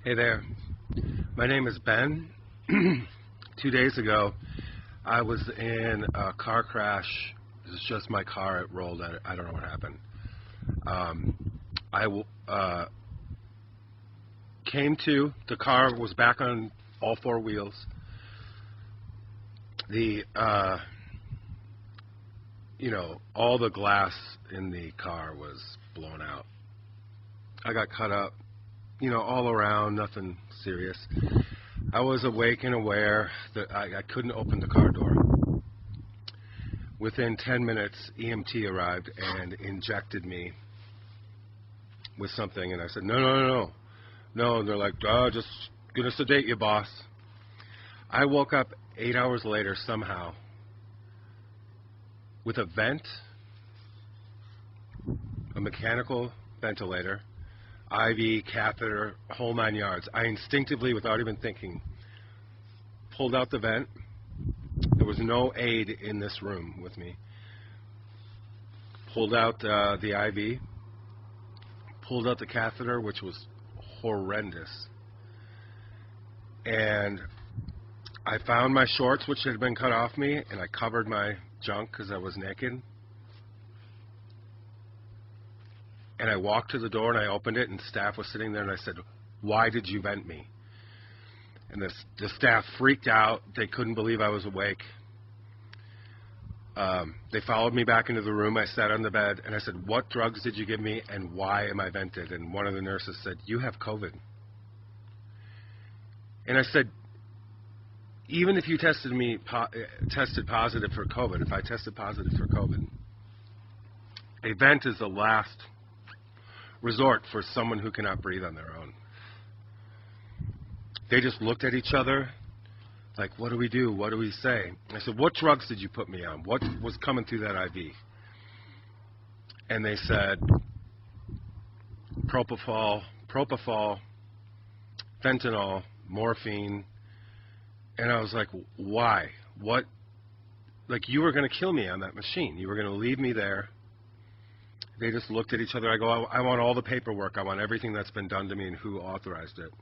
Hey there, my name is Ben. 2 days ago, I was in a car crash. It was just my car, it rolled. I don't know what happened. I came to, the car was back on all four wheels. All the glass in the car was blown out. I got cut up, all around, nothing serious. I was awake and aware that I couldn't open the car door. Within 10 minutes, EMT arrived and injected me with something, and I said, no. And they're like, just gonna sedate you, boss. I woke up 8 hours later somehow with a vent, a mechanical ventilator, IV, catheter, whole 9 yards. I instinctively, without even thinking, pulled out the vent. There was no aide in this room with me. Pulled out the IV, pulled out the catheter, which was horrendous. And I found my shorts, which had been cut off me, and I covered my junk because I was naked. And I walked to the door and I opened it, and staff was sitting there, and I said, "Why did you vent me?" And the staff freaked out. They couldn't believe I was awake. They followed me back into the room. I sat on the bed and I said, "What drugs did you give me and why am I vented?" And one of the nurses said, "You have COVID." And I said, even if you tested positive for COVID, if I tested positive for COVID, a vent is the last resort for someone who cannot breathe on their own. They just looked at each other like, what do we do? What do we say? I said, "What drugs did you put me on? What was coming through that IV?" And they said, propofol, fentanyl, morphine. And I was like, why? What? Like, you were going to kill me on that machine. You were going to leave me there. They just looked at each other. I go, I want all the paperwork. I want everything that's been done to me and who authorized it.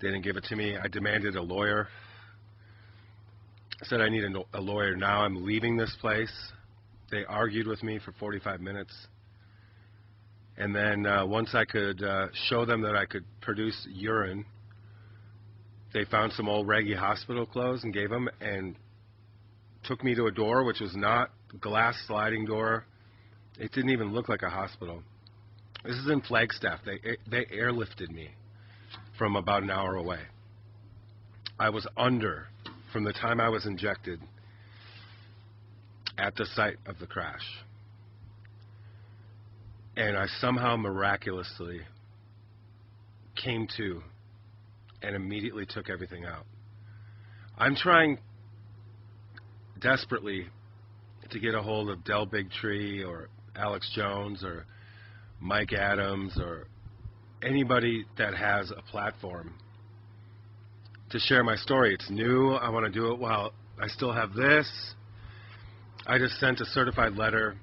They didn't give it to me. I demanded a lawyer. I said, I need a lawyer now. I'm leaving this place. They argued with me for 45 minutes. And then once I could show them that I could produce urine, they found some old raggy hospital clothes and gave them, and took me to a door, which was not a glass sliding door. It didn't even look like a hospital. This is in Flagstaff. They airlifted me from about an hour away. I was under from the time I was injected at the site of the crash. And I somehow miraculously came to and immediately took everything out. I'm trying desperately to get a hold of Del Bigtree or Alex Jones or Mike Adams or anybody that has a platform to share my story. It's new. I want to do it while I still have this. I just sent a certified letter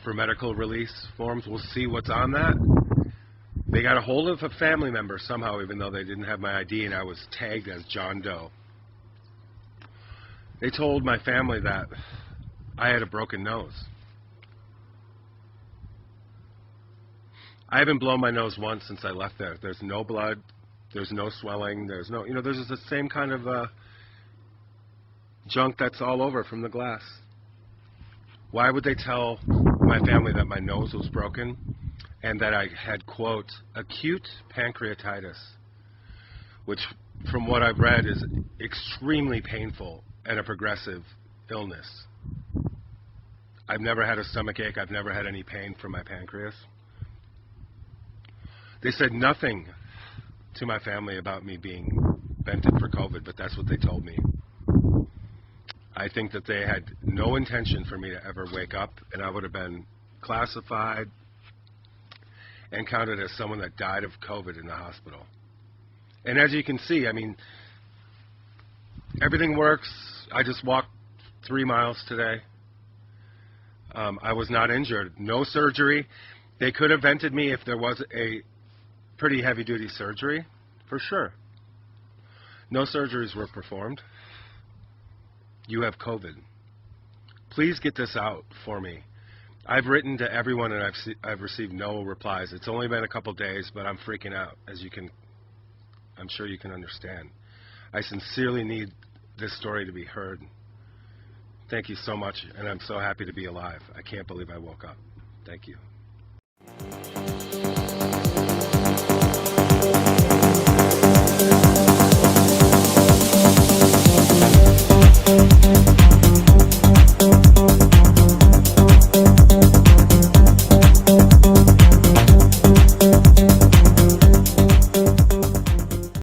for medical release forms. We'll see what's on that. They got a hold of a family member somehow, even though they didn't have my ID, and I was tagged as John Doe. They told my family that I had a broken nose. I haven't blown my nose once since I left there. There's no blood. There's no swelling. There's no, there's just the same kind of junk that's all over from the glass. Why would they tell my family that my nose was broken and that I had, quote, acute pancreatitis, which from what I've read is extremely painful and a progressive illness. I've never had a stomach ache. I've never had any pain from my pancreas. They said nothing to my family about me being vented for COVID, but that's what they told me. I think that they had no intention for me to ever wake up, and I would have been classified and counted as someone that died of COVID in the hospital. And as you can see, I mean, everything works. I just walked 3 miles today. I was not injured. No surgery. They could have vented me if there was a pretty heavy-duty surgery, for sure. No surgeries were performed. You have COVID. Please get this out for me. I've written to everyone and I've received no replies. It's only been a couple days, but I'm freaking out, I'm sure you can understand. I sincerely need this story to be heard. Thank you so much, and I'm so happy to be alive. I can't believe I woke up. Thank you.